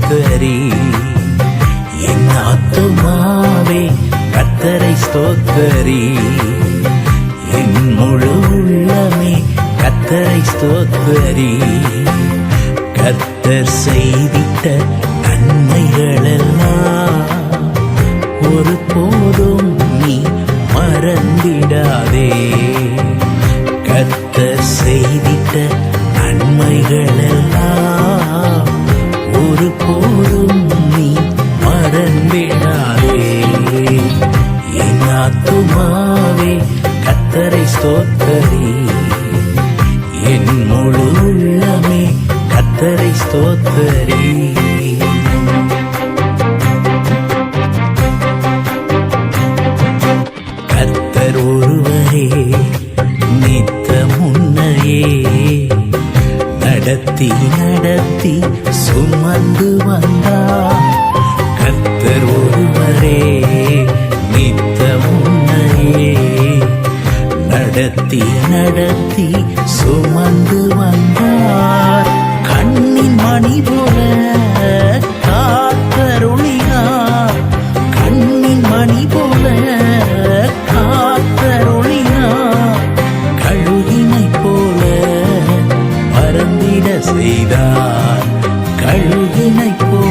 ஸ்தோத்தரி. என் ஆத்துமாவே கர்த்தரை ஸ்தோத்தரி. என் முழு உள்ளமே கர்த்தரை ஸ்தோத்தரி. கர்த்தர் செய்திட்ட நன்மைகளெல்லாம் ஒரு போதும் நீ மறந்திடாதே. கர்த்தர் செய்திட்ட நன்மைகளெல்லாம் ஒரு போதும் நீ மறந்திடாதே. என் ஆத்துமாவே கர்த்தரை ஸ்தோத்தரி. என் முழு உள்ளமே கர்த்தரை ஸ்தோத்தரி. கர்த்தர் ஒருவரே நித்தம் உன்னையே நடத்தி நடத்தி சுமந்து வந்தார். கர்த்தர் ஒருவரே நித்தம் உன்னையே நடத்தி நடத்தி சுமந்து வந்தார். கண்ணின் மணி போல காத்தருளினார். கண்ணின் மணி போல காத்தருளினார். கழுகினை போல பறந்திட செய்தார். கழுகினை போல